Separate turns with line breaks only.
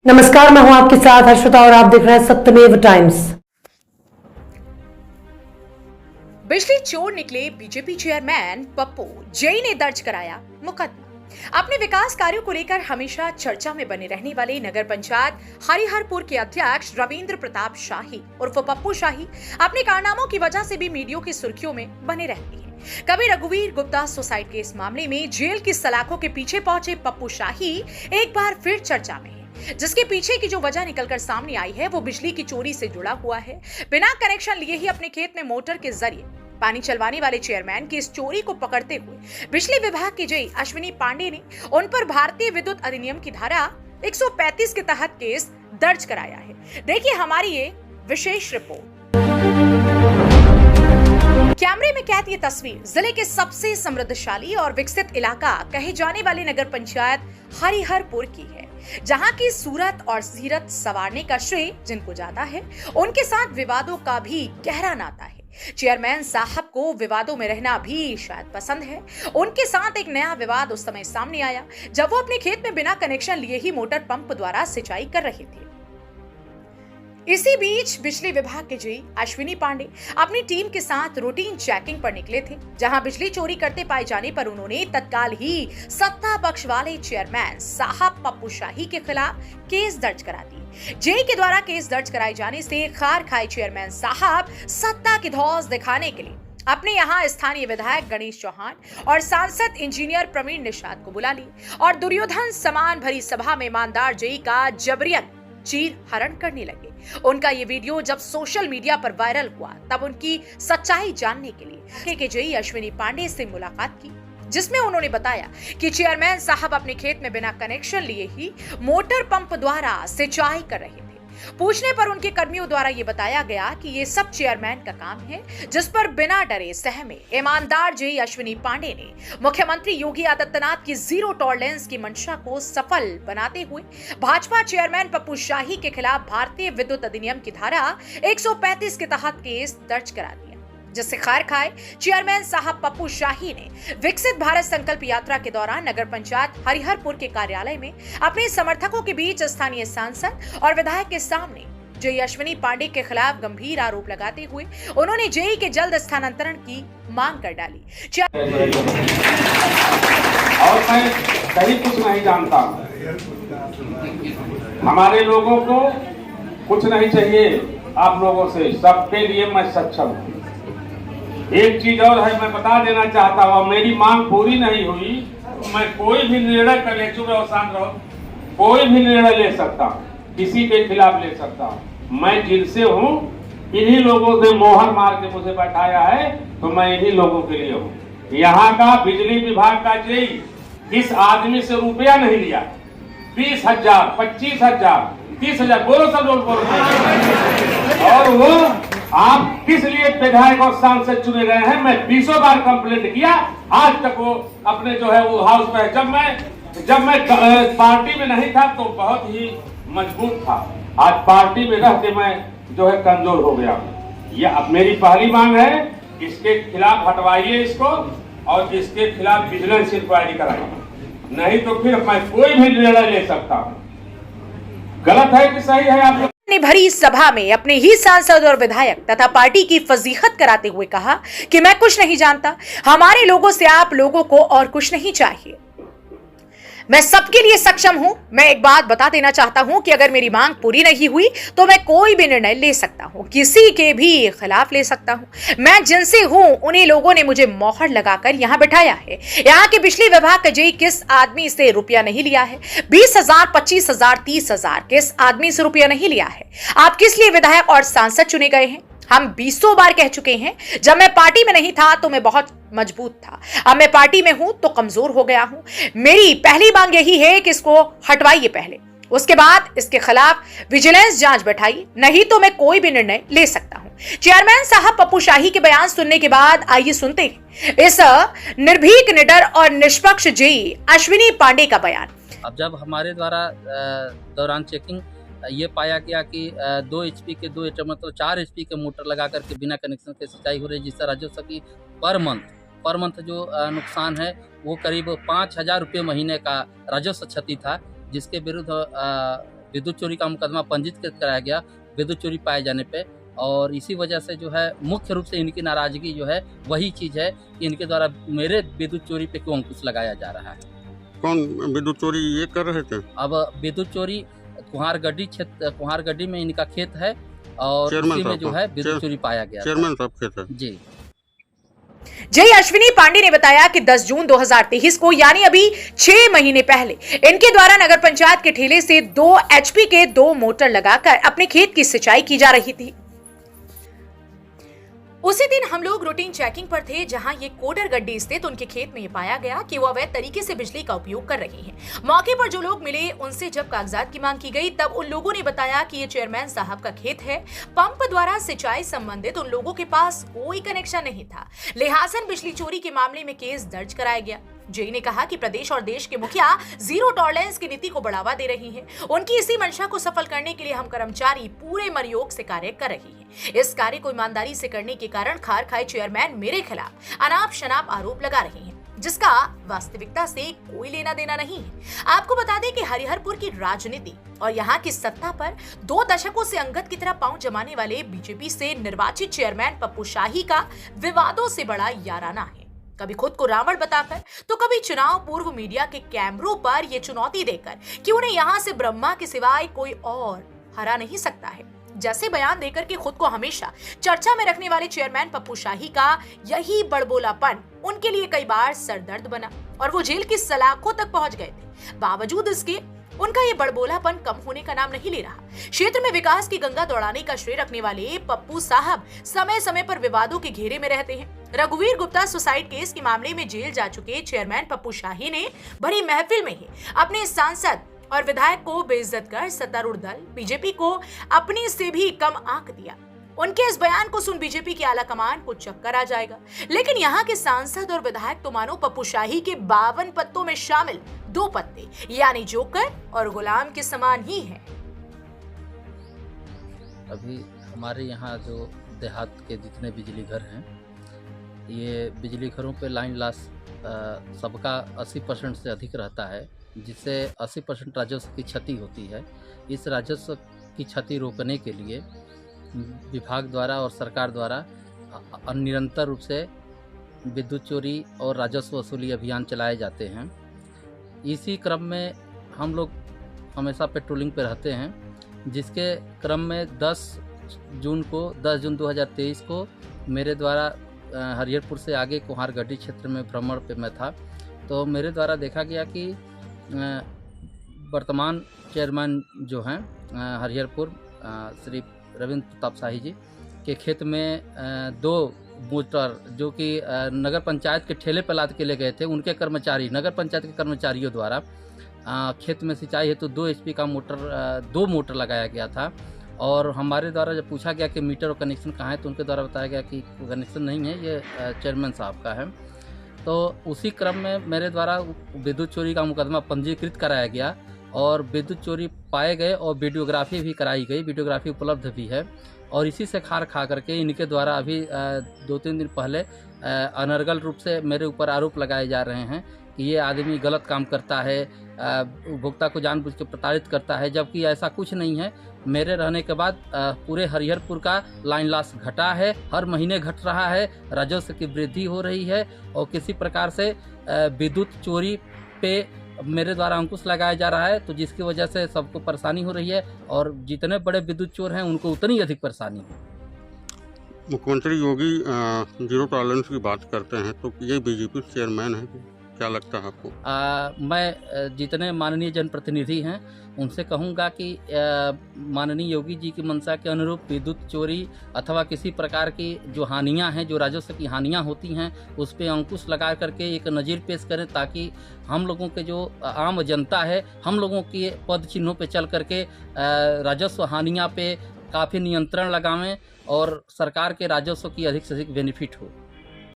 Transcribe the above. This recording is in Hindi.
नमस्कार, मैं हूं आपके साथ हर्षिता और आप देख रहे हैं सत्यमेव टाइम्स।
बिजली चोर निकले बीजेपी चेयरमैन पप्पू, जेई ने दर्ज कराया मुकदमा। अपने विकास कार्यों को लेकर हमेशा चर्चा में बने रहने वाले नगर पंचायत हरिहरपुर के अध्यक्ष रविंद्र प्रताप शाही उर्फ पप्पू शाही अपने कारनामों की वजह से भी मीडिया की सुर्खियों में बने रहते हैं। कभी रघुवीर गुप्ता सुसाइड केस मामले में जेल की सलाखों के पीछे पहुंचे पप्पू शाही एक बार फिर चर्चा में है, जिसके पीछे की जो वजह निकलकर सामने आई है वो बिजली की चोरी से जुड़ा हुआ है। बिना कनेक्शन लिए ही अपने खेत में मोटर के जरिए पानी चलवाने वाले चेयरमैन की इस चोरी को पकड़ते हुए बिजली विभाग के जेई अश्विनी पांडे ने उन पर भारतीय विद्युत अधिनियम की धारा 135 के तहत केस दर्ज कराया है। देखिए हमारी ये विशेष रिपोर्ट। कैमरे में कैद ये तस्वीर जिले के सबसे समृद्धशाली और विकसित इलाका कहे जाने वाले नगर पंचायत हरिहरपुर की है, जहां की सूरत और सीरत संवारने का श्रेय जिनको जाता है, उनके साथ विवादों का भी गहरा नाता है। चेयरमैन साहब को विवादों में रहना भी शायद पसंद है। उनके साथ एक नया विवाद उस समय सामने आया जब वो अपने खेत में बिना कनेक्शन लिए ही मोटर पंप द्वारा सिंचाई कर रहे थे। इसी बीच बिजली विभाग के जेई अश्विनी पांडे अपनी टीम के साथ रूटीन चेकिंग पर निकले थे, जहां बिजली चोरी करते पाए जाने पर उन्होंने तत्काल ही सत्ता पक्ष वाले चेयरमैन साहब पप्पू शाही के खिलाफ केस दर्ज करा दी। जेई के द्वारा केस दर्ज कराए जाने से खार खाए चेयरमैन साहब सत्ता की धौंस दिखाने के लिए अपने यहाँ स्थानीय विधायक गणेश चौहान और सांसद इंजीनियर प्रवीण निषाद को बुला ली और दुर्योधन समान भरी सभा में ईमानदार जेई का जबरियन चीर हरण करने लगे। उनका ये वीडियो जब सोशल मीडिया पर वायरल हुआ तब उनकी सच्चाई जानने के लिए के जेई अश्विनी पांडे से मुलाकात की, जिसमें उन्होंने बताया कि चेयरमैन साहब अपने खेत में बिना कनेक्शन लिए ही मोटर पंप द्वारा सिंचाई कर रहे थे। पूछने पर उनके कर्मियों द्वारा ये बताया गया कि ये सब चेयरमैन का काम है, जिस पर बिना डरे सहमे ईमानदार जेई अश्विनी पांडे ने मुख्यमंत्री योगी आदित्यनाथ की जीरो टॉलरेंस की मंशा को सफल बनाते हुए भाजपा चेयरमैन पप्पू शाही के खिलाफ भारतीय विद्युत अधिनियम की धारा 135 के तहत केस दर्ज करा दिया, जिससे खार खाए चेयरमैन साहब पप्पू शाही ने विकसित भारत संकल्प यात्रा के दौरान नगर पंचायत हरिहरपुर के कार्यालय में अपने समर्थकों के बीच स्थानीय सांसद और विधायक के सामने जेई अश्विनी पांडे के खिलाफ गंभीर आरोप लगाते हुए उन्होंने जेई के जल्द स्थानांतरण की मांग कर डाली।
और मैं कहीं कुछ नहीं जानता, हमारे लोगों को कुछ नहीं चाहिए, आप लोगों से सबके लिए मैं सक्षम हूँ। एक चीज और है, मैं बता देना चाहता हूँ, मेरी मांग पूरी नहीं हुई तो मैं कोई भी निर्णय कर ले, चुप रहो, शांत रहो, कोई भी निर्णय ले सकता हूँ, किसी के खिलाफ ले सकता हूँ। मैं जिनसे हूँ इन्हीं लोगों ने मोहर मार के मुझे बैठाया है, तो मैं इन्हीं लोगों के लिए हूँ। यहाँ का बिजली विभाग का जेई इस आदमी से रुपया नहीं लिया, 20,000, 25,000, 30,000, बोलो सब लोग बोलो। और वो आप किस लिए विधायक और सांसद चुने गए हैं, मैं 20 बार कंप्लेंट किया, आज तक वो अपने जो है वो हाउस में। जब मैं पार्टी में नहीं था तो बहुत ही मजबूत था, आज पार्टी में रह के मैं जो है कमजोर हो गया। ये अब मेरी पहली मांग है, इसके खिलाफ हटवाइए इसको और इसके खिलाफ विजिलेंस इंक्वायरी कराइए, नहीं तो फिर मैं कोई भी निर्णय ले सकता हूँ। गलत है कि सही है? आप
ने भरी सभा में अपने ही सांसद और विधायक तथा पार्टी की फजीहत कराते हुए कहा कि मैं कुछ नहीं जानता, हमारे लोगों से आप लोगों को और कुछ नहीं चाहिए, मैं सबके लिए सक्षम हूं। मैं एक बात बता देना चाहता हूं कि अगर मेरी मांग पूरी नहीं हुई तो मैं कोई भी निर्णय ले सकता हूं, किसी के भी खिलाफ ले सकता हूं। मैं जिनसे हूं उन्हीं लोगों ने मुझे मोहर लगाकर यहां बिठाया है। यहां के बिजली विभाग का जेई किस आदमी से रुपया नहीं लिया है, 20,000, 25,000, 30,000 किस आदमी से रुपया नहीं लिया है। आप किस लिए विधायक और सांसद चुने गए हैं? हम 20 बार कह चुके हैं, जब मैं पार्टी में नहीं था तो मैं बहुत मजबूत था, अब मैं पार्टी में हूं तो कमजोर हो गया हूं। मेरी पहली मांग यही है कि इसको हटवाइए पहले, उसके बाद इसके खिलाफ विजिलेंस जांच बैठाइए, नहीं तो मैं कोई भी निर्णय ले सकता हूं। चेयरमैन साहब पप्पू शाही के बयान सुनने के बाद आइए सुनते हैं इस निर्भीक, निडर और निष्पक्ष जेई अश्विनी पांडे का बयान।
अब जब हमारे द्वारा दौरान चेकिंग ये पाया गया कि 2 HP के 2 मतलब 4 HP के मोटर लगा करके बिना कनेक्शन के सिंचाई हो रही है, जिससे राजस्व की पर मंथ जो नुकसान है वो करीब 5,000 रुपये महीने का राजस्व क्षति था, जिसके विरुद्ध विद्युत चोरी का मुकदमा पंजीकृत कराया गया विद्युत चोरी पाए जाने पे। और इसी वजह से जो है मुख्य रूप से इनकी नाराज़गी जो है वही चीज़ है कि इनके द्वारा मेरे विद्युत चोरी पे क्यों अंकुश लगाया जा रहा है।
कौन विद्युत चोरी ये कर रहे थे?
अब विद्युत चोरी कुम्हारगढ़ी में इनका खेत है और
चेयरमैन
उसी में
साहब
जो है विद्युत चोरी पाया गया था।
चेयरमैन साहब खेत है
जी।
जय अश्विनी पांडे ने बताया कि 10 जून 2023 को यानी अभी 6 महीने पहले इनके द्वारा नगर पंचायत के ठेले से 2 HP के 2 मोटर लगाकर अपने खेत की सिंचाई की जा रही थी। उसी दिन हम लोग रूटीन चेकिंग पर थे, जहां ये कोडर गड्डी स्थित उनके खेत में ये पाया गया कि वो अवैध तरीके से बिजली का उपयोग कर रहे हैं। मौके पर जो लोग मिले उनसे जब कागजात की मांग की गई तब उन लोगों ने बताया कि ये चेयरमैन साहब का खेत है, पंप द्वारा सिंचाई संबंधित उन लोगों के पास कोई कनेक्शन नहीं था, लिहाजन बिजली चोरी के मामले में केस दर्ज कराया गया। जेई ने कहा कि प्रदेश और देश के मुखिया जीरो टॉलरेंस की नीति को बढ़ावा दे रही हैं। उनकी इसी मंशा को सफल करने के लिए हम कर्मचारी पूरे मनयोग से कार्य कर रहे हैं। इस कार्य को ईमानदारी से करने के कारण खार खाए चेयरमैन मेरे खिलाफ अनाप शनाप आरोप लगा रहे हैं, जिसका वास्तविकता से कोई लेना देना नहीं है। आपको बता दें कि हरिहरपुर की राजनीति और यहाँ की सत्ता पर 2 दशकों से अंगद की तरह पांव जमाने वाले बीजेपी से निर्वाचित चेयरमैन पप्पू शाही का विवादों से बड़ा याराना है। कभी खुद को रावण बताकर तो कभी चुनाव पूर्व मीडिया के कैमरों पर यह चुनौती देकर कि उन्हें यहां से ब्रह्मा के सिवाय कोई और हरा नहीं सकता है, जैसे बयान देकर के खुद को हमेशा चर्चा में रखने वाले चेयरमैन पप्पू शाही का यही बड़बोलापन उनके लिए कई बार सरदर्द बना और वो जेल की सलाखों तक पहुंच गए थे। बावजूद इसके उनका ये बड़बोलापन कम होने का नाम नहीं ले रहा। क्षेत्र में विकास की गंगा दौड़ाने का श्रेय रखने वाले पप्पू साहब समय समय पर विवादों के घेरे में रहते हैं। रघुवीर गुप्ता सुसाइड केस के मामले में जेल जा चुके चेयरमैन पप्पू शाही ने बड़ी महफिल में ही अपने सांसद और विधायक को बेइज्जत कर सत्तारूढ़ दल बीजेपी को अपने से भी कम आंक दिया। उनके इस बयान को सुन बीजेपी की आला कमान को चक्कर आ जाएगा, लेकिन यहाँ के सांसद और विधायक तो मानो पप्पू शाही के 52 पत्तों में शामिल 2 पत्ते यानी जोकर और गुलाम के समान ही हैं।
अभी हमारे यहाँ जो देहात के जितने बिजली घर हैं, ये बिजली घरों पे लाइन लॉस सबका 80% से अधिक रहता है, जिससे 80% राजस्व की क्षति होती है। इस राजस्व की क्षति रोकने के लिए विभाग द्वारा और सरकार द्वारा निरंतर रूप से विद्युत चोरी और राजस्व वसूली अभियान चलाए जाते हैं। इसी क्रम में हम लोग हमेशा पेट्रोलिंग पे रहते हैं, जिसके क्रम में 10 जून 2023 को मेरे द्वारा हरिहरपुर से आगे कुम्हारगढ़ी क्षेत्र में भ्रमण पे मैं था, तो मेरे द्वारा देखा गया कि वर्तमान चेयरमैन जो हैं हरिहरपुर श्री रविंद्र प्रताप शाही जी के खेत में 2 मोटर जो कि नगर पंचायत के ठेले पर लाद के ले गए थे, उनके कर्मचारी नगर पंचायत के कर्मचारियों द्वारा खेत में सिंचाई हेतु 2 HP का दो मोटर लगाया गया था। और हमारे द्वारा जब पूछा गया कि मीटर और कनेक्शन कहाँ है, तो उनके द्वारा बताया गया कि कनेक्शन नहीं है, ये चेयरमैन साहब का है। तो उसी क्रम में मेरे द्वारा विद्युत चोरी का मुकदमा पंजीकृत कराया गया और विद्युत चोरी पाए गए और वीडियोग्राफी भी कराई गई, वीडियोग्राफी उपलब्ध भी है। और इसी से खार खा करके इनके द्वारा अभी 2-3 दिन पहले अनर्गल रूप से मेरे ऊपर आरोप लगाए जा रहे हैं कि ये आदमी गलत काम करता है, उपभोक्ता को जानबूझ के प्रताड़ित करता है, जबकि ऐसा कुछ नहीं है। मेरे रहने के बाद पूरे हरिहरपुर का लाइन लॉस घटा है, हर महीने घट रहा है, राजस्व की वृद्धि हो रही है और किसी प्रकार से विद्युत चोरी पे मेरे द्वारा अंकुश लगाया जा रहा है, तो जिसकी वजह से सबको परेशानी हो रही है और जितने बड़े विद्युत चोर हैं उनको उतनी अधिक परेशानी है।
मुख्यमंत्री योगी जीरो टॉलरेंस की बात करते हैं, तो ये बीजेपी चेयरमैन है, क्या लगता है आपको?
मैं जितने माननीय जनप्रतिनिधि हैं उनसे कहूँगा कि माननीय योगी जी की मंशा के अनुरूप विद्युत चोरी अथवा किसी प्रकार की जो हानियां हैं, जो राजस्व की हानियां होती हैं, उस पर अंकुश लगा करके एक नज़ीर पेश करें, ताकि हम लोगों के जो आम जनता है, हम लोगों के पद चिन्हों पे चल करके राजस्व हानियां पे काफ़ी नियंत्रण लगावें और सरकार के राजस्व की अधिक से अधिक बेनिफिट हो।